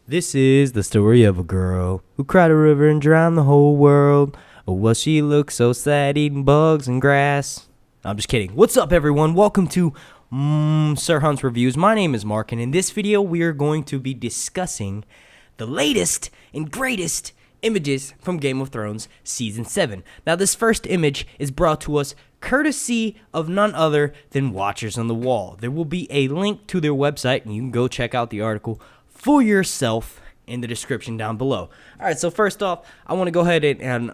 This is the story of a girl who cried a river and drowned the whole world. Oh, well, she looked so sad eating bugs and grass. I'm just kidding. What's up, everyone? Welcome to Sir Hunt's Reviews. My name is Mark, and in this video, we are going to be discussing the latest and greatest images from Game of Thrones Season 7. Now, this first image is brought to us courtesy of none other than Watchers on the Wall. There will be a link to their website, and you can go check out the article for yourself in the description down below. Alright, so first off, I want to go ahead and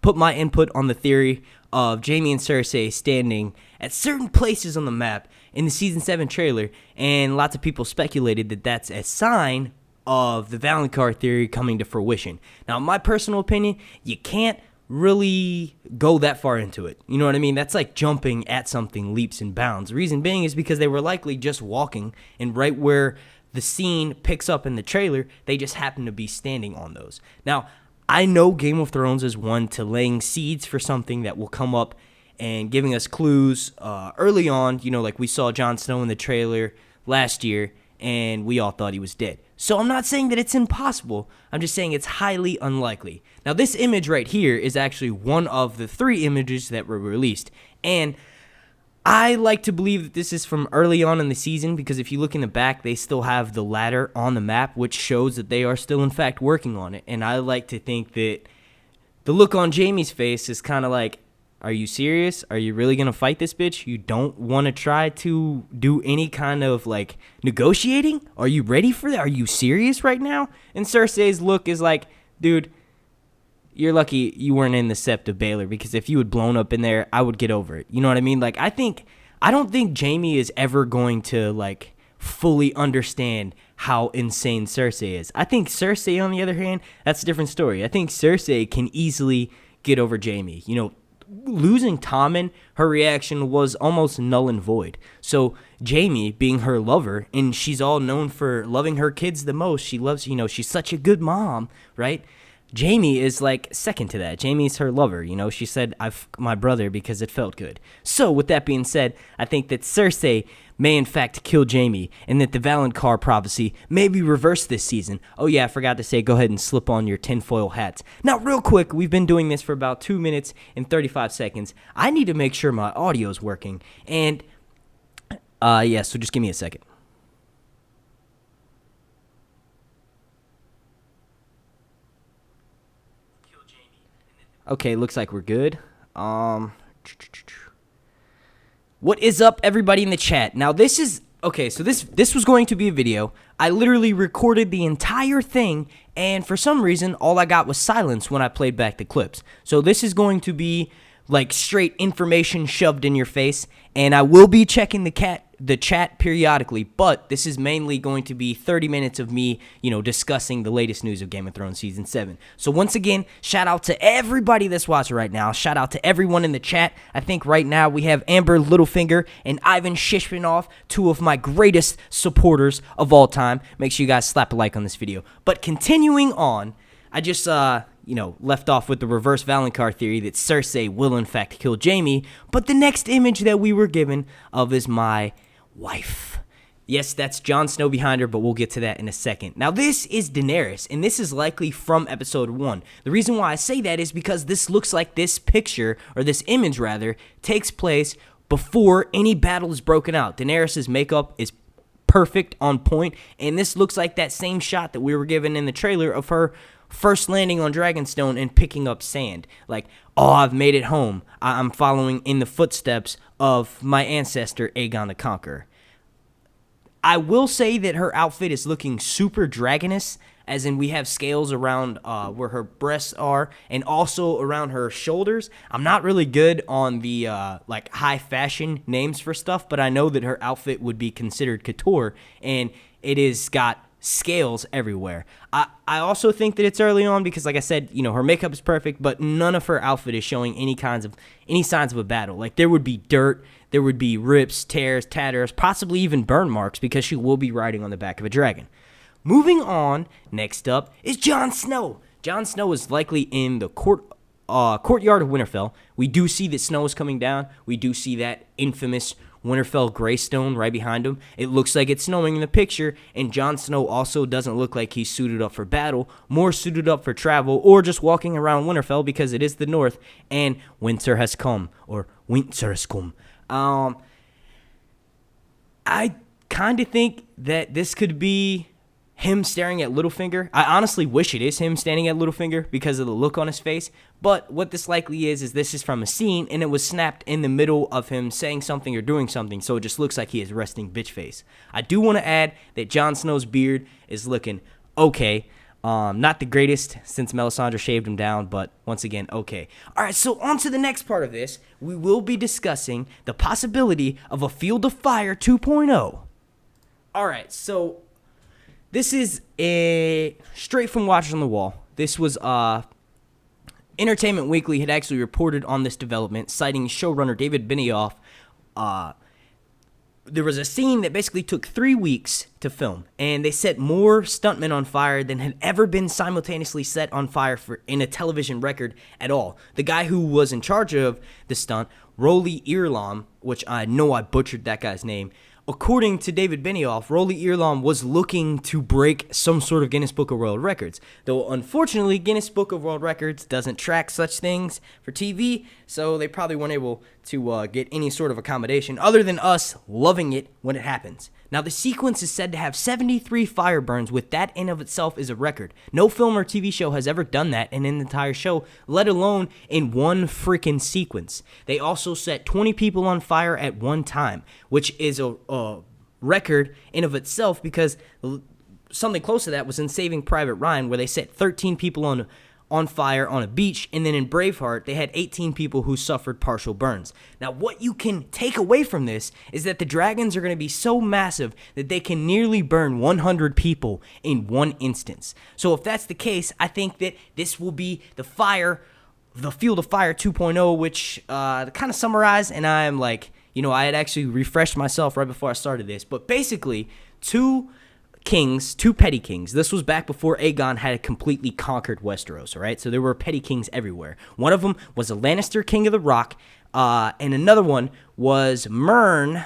put my input on the theory of Jaime and Cersei standing at certain places on the map in the Season 7 trailer, and lots of people speculated that that's a sign of the Valonqar theory coming to fruition. Now, in my personal opinion, you can't really go that far into it. You know what I mean? That's like jumping at something leaps and bounds. The reason being is because they were likely just walking, and right where the scene picks up in the trailer, they just happen to be standing on those. Now, I know Game of Thrones is one to laying seeds for something that will come up and giving us clues early on. You know, like we saw Jon Snow in the trailer last year, and we all thought he was dead. So I'm not saying that it's impossible. I'm just saying it's highly unlikely. Now, this image right here is actually one of the 3 images that were released. And I like to believe that this is from early on in the season, because if you look in the back, they still have the ladder on the map, which shows that they are still, in fact, working on it. And I like to think that the look on Jaime's face is kind of like, are you serious? Are you really going to fight this bitch? You don't want to try to do any kind of, like, negotiating? Are you ready for that? Are you serious right now? And Cersei's look is like, dude, you're lucky you weren't in the Sept of Baelor, because if you had blown up in there, I would get over it. You know what I mean? Like, I don't think Jaime is ever going to, like, fully understand how insane Cersei is. I think Cersei, on the other hand, that's a different story. I think Cersei can easily get over Jaime. You know, losing Tommen, her reaction was almost null and void. So Jaime, being her lover, and she's all known for loving her kids the most. She loves, you know, she's such a good mom, right? Jaime is like second to that. Jaime's her lover, you know. She said, my brother, because it felt good. So with that being said, I think that Cersei may in fact kill Jaime, and that the Valonqar prophecy may be reversed this season. Oh yeah, I forgot to say, go ahead and slip on your tinfoil hats. Now, real quick, we've been doing this for about 2 minutes and 35 seconds. I need to make sure my audio's working. And, yeah, so just give me a second. Okay, looks like we're good. What is up, everybody in the chat? Now, this is... Okay, so this was going to be a video. I literally recorded the entire thing, and for some reason, all I got was silence when I played back the clips. So this is going to be, like, straight information shoved in your face, and I will be checking the chat periodically, but this is mainly going to be 30 minutes of me, you know, discussing the latest news of Game of Thrones Season 7. So once again, shout out to everybody that's watching right now. Shout out to everyone in the chat. I think right now we have Amber Littlefinger and Ivan Shishmanov, 2 of my greatest supporters of all time. Make sure you guys slap a like on this video. But continuing on, I just, you know, left off with the reverse Valonqar theory that Cersei will in fact kill Jaime, but the next image that we were given of is my wife. Yes, that's Jon Snow behind her, but we'll get to that in a second. Now, this is Daenerys, and this is likely from episode 1. The reason why I say that is because this looks like this picture, or this image rather, takes place before any battle is broken out. Daenerys' makeup is perfect, on point, and this looks like that same shot that we were given in the trailer of her first landing on Dragonstone and picking up sand. Like, oh, I've made it home. I'm following in the footsteps of my ancestor, Aegon the Conqueror. I will say that her outfit is looking super dragonous, as in we have scales around where her breasts are and also around her shoulders. I'm not really good on the like high fashion names for stuff, but I know that her outfit would be considered couture, and it is got scales everywhere. I also think that it's early on because, like I said, you know, her makeup is perfect, but none of her outfit is showing any signs of a battle. Like, there would be dirt, there would be rips, tears, tatters, possibly even burn marks, because she will be riding on the back of a dragon. Moving on, next up is Jon Snow. Jon Snow is likely in the courtyard of Winterfell. We do see that snow is coming down. We do see that infamous Winterfell Greystone right behind him. It looks like it's snowing in the picture, and Jon Snow also doesn't look like he's suited up for battle, more suited up for travel, or just walking around Winterfell because it is the north, and winter has come, or winter has come. I kind of think that this could be him staring at Littlefinger. I honestly wish it is him standing at Littlefinger because of the look on his face. But what this likely is this is from a scene, and it was snapped in the middle of him saying something or doing something, so it just looks like he is resting bitch face. I do want to add that Jon Snow's beard is looking okay. Not the greatest since Melisandre shaved him down, but once again, okay. All right, so on to the next part of this. We will be discussing the possibility of a Field of Fire 2.0. All right, so this is a straight from Watchers on the Wall. This was Entertainment Weekly had actually reported on this development, citing showrunner David Benioff. There was a scene that basically took 3 weeks to film, and they set more stuntmen on fire than had ever been simultaneously set on fire in a television record at all. The guy who was in charge of the stunt, Rolly Earlom, which I know I butchered that guy's name. According to David Benioff, Rolly Earlom was looking to break some sort of Guinness Book of World Records. Though, unfortunately, Guinness Book of World Records doesn't track such things for TV, so they probably weren't able to get any sort of accommodation other than us loving it when it happens. Now, the sequence is said to have 73 fire burns, with that in of itself is a record. No film or TV show has ever done that in an entire show, let alone in one freaking sequence. They also set 20 people on fire at one time, which is a record in of itself, because something close to that was in Saving Private Ryan, where they set 13 people on fire on a beach, and then in Braveheart, they had 18 people who suffered partial burns. Now, what you can take away from this is that the dragons are going to be so massive that they can nearly burn 100 people in one instance. So if that's the case, I think that this will be the Field of Fire 2.0, which kind of summarize, and I'm like, I had actually refreshed myself right before I started this, but basically, two petty kings. This was back before Aegon had completely conquered Westeros, all right? So there were petty kings everywhere. One of them was a Lannister, King of the Rock, and another one was Mern,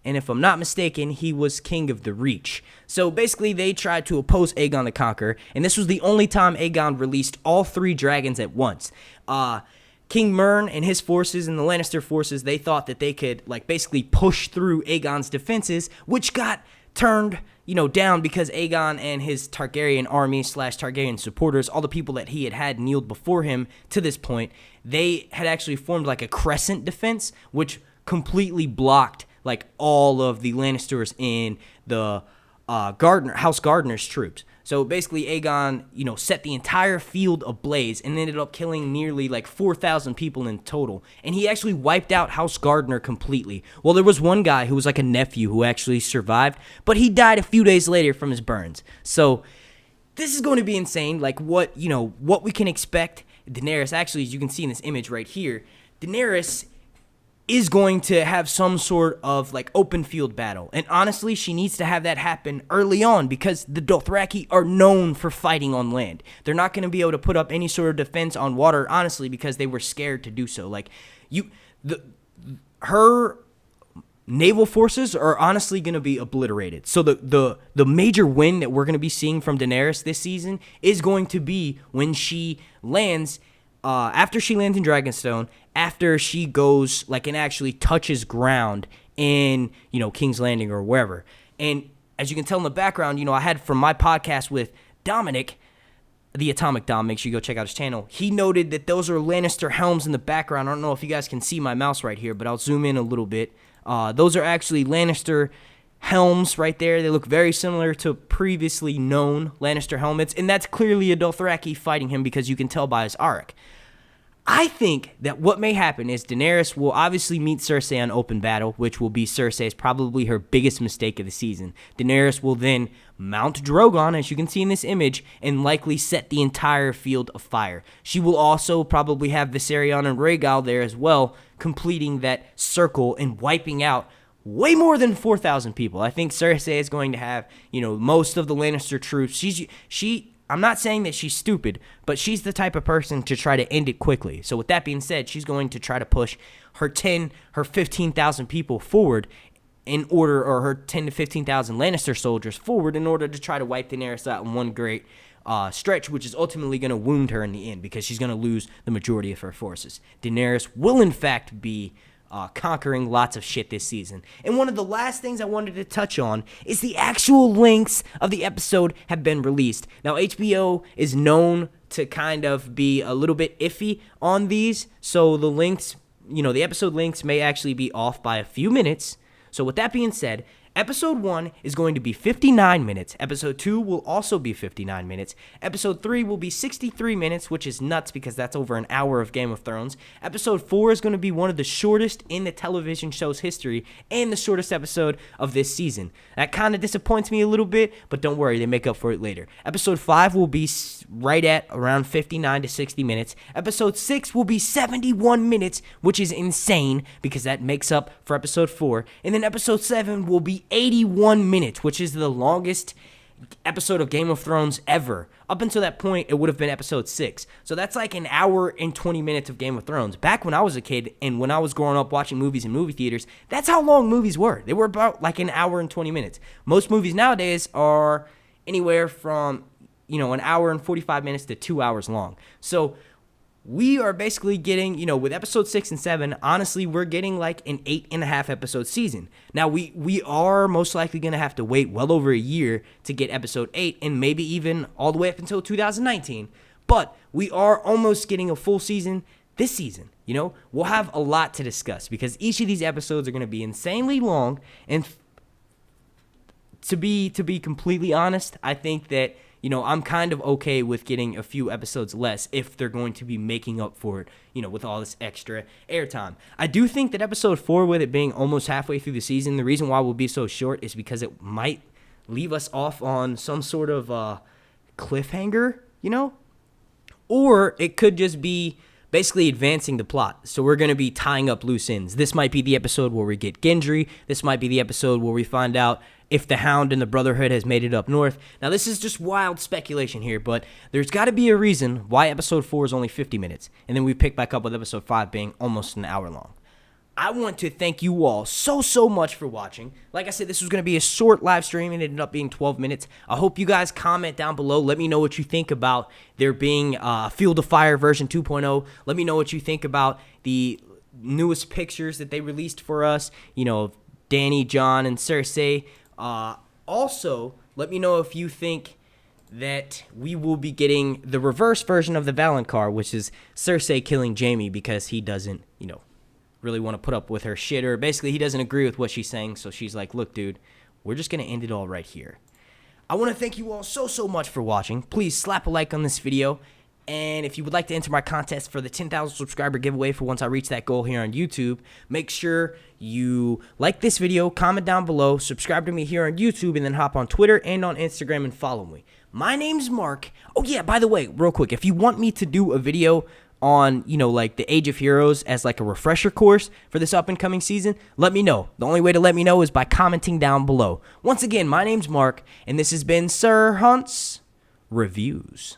and if I'm not mistaken, he was King of the Reach. So basically, they tried to oppose Aegon the Conqueror, and this was the only time Aegon released all three dragons at once. King Mern and his forces and the Lannister forces, they thought that they could, basically push through Aegon's defenses, which got turned down because Aegon and his Targaryen army / Targaryen supporters, all the people that he had kneeled before him to this point, they had actually formed a crescent defense, which completely blocked all of the Lannisters in the House Gardener's troops. So basically, Aegon, set the entire field ablaze and ended up killing nearly 4,000 people in total. And he actually wiped out House Gardener completely. Well, there was one guy who was a nephew who actually survived, but he died a few days later from his burns. So this is going to be insane. What we can expect. Daenerys, actually, as you can see in this image right here, Daenerys is going to have some sort of open field battle. And honestly, she needs to have that happen early on, because the Dothraki are known for fighting on land. They're not going to be able to put up any sort of defense on water, honestly, because they were scared to do so. Her naval forces are honestly going to be obliterated. So the major win that we're going to be seeing from Daenerys this season is going to be when she lands, after she lands in Dragonstone, after she goes and actually touches ground in King's Landing or wherever. And as you can tell in the background, I had from my podcast with Dominic, the Atomic Dom, make sure you go check out his channel. He noted that those are Lannister helms in the background. I don't know if you guys can see my mouse right here, but I'll zoom in a little bit. Those are actually Lannister helms right there. They look very similar to previously known Lannister helmets, and that's clearly a Dothraki fighting him, because you can tell by his auric. I think that what may happen is Daenerys will obviously meet Cersei on open battle, which will be Cersei's probably her biggest mistake of the season. Daenerys will then mount Drogon, as you can see in this image, and likely set the entire field afire. She will also probably have Viserion and Rhaegal there as well, completing that circle and wiping out way more than 4,000 people. I think Cersei is going to have, most of the Lannister troops. I'm not saying that she's stupid, but she's the type of person to try to end it quickly. So with that being said, she's going to try to push her 15,000 people forward or her 10 to 15,000 Lannister soldiers forward in order to try to wipe Daenerys out in one great stretch, which is ultimately going to wound her in the end because she's going to lose the majority of her forces. Daenerys will, in fact, be conquering lots of shit this season. And one of the last things I wanted to touch on is the actual lengths of the episode have been released. Now, HBO is known to kind of be a little bit iffy on these, so the lengths, the episode lengths may actually be off by a few minutes. So with that being said, Episode 1 is going to be 59 minutes. Episode 2 will also be 59 minutes. Episode 3 will be 63 minutes, which is nuts because that's over an hour of Game of Thrones. Episode 4 is going to be one of the shortest in the television show's history and the shortest episode of this season. That kind of disappoints me a little bit, but don't worry, they make up for it later. Episode 5 will be right at around 59 to 60 minutes. Episode 6 will be 71 minutes, which is insane because that makes up for Episode 4. And then Episode 7 will be 81 minutes, which is the longest episode of Game of Thrones ever. Up until that point, it would have been Episode 6. So that's like an hour and 20 minutes of Game of Thrones. Back when I was a kid and when I was growing up watching movies in movie theaters, that's how long movies were. They were about like an hour and 20 minutes. Most movies nowadays are anywhere from, an hour and 45 minutes to 2 hours long. So we are basically getting, with Episode 6 and 7, honestly, we're getting like an 8.5 episode season. Now, we are most likely going to have to wait well over a year to get Episode 8 and maybe even all the way up until 2019. But we are almost getting a full season this season. We'll have a lot to discuss because each of these episodes are going to be insanely long. And to be completely honest, I think that I'm kind of okay with getting a few episodes less if they're going to be making up for it, with all this extra airtime. I do think that Episode 4, with it being almost halfway through the season, the reason why we'll be so short is because it might leave us off on some sort of cliffhanger, Or it could just be basically advancing the plot. So we're going to be tying up loose ends. This might be the episode where we get Gendry. This might be the episode where we find out if the Hound and the Brotherhood has made it up north. Now, this is just wild speculation here, but there's got to be a reason why Episode 4 is only 50 minutes. And then we pick back up with Episode 5 being almost an hour long. I want to thank you all so much for watching. Like I said, this was going to be a short live stream and it ended up being 12 minutes. I hope you guys comment down below. Let me know what you think about there being Field of Fire version 2.0. Let me know what you think about the newest pictures that they released for us, Dany, Jon, and Cersei. Also, let me know if you think that we will be getting the reverse version of the Valonqar, which is Cersei killing Jaime because he doesn't, really want to put up with her shit, or basically he doesn't agree with what she's saying, so she's like, look, dude, we're just going to end it all right here. I want to thank you all so much for watching. Please slap a like on this video, and if you would like to enter my contest for the 10,000 subscriber giveaway for once I reach that goal here on YouTube, make sure you like this video, comment down below, subscribe to me here on YouTube, and then hop on Twitter and on Instagram and follow me. My name's Mark. Oh yeah, by the way, real quick, if you want me to do a video on, like the Age of Heroes as like a refresher course for this up and coming season, let me know. The only way to let me know is by commenting down below. Once again, my name's Mark, and this has been Sir Hunt's Reviews.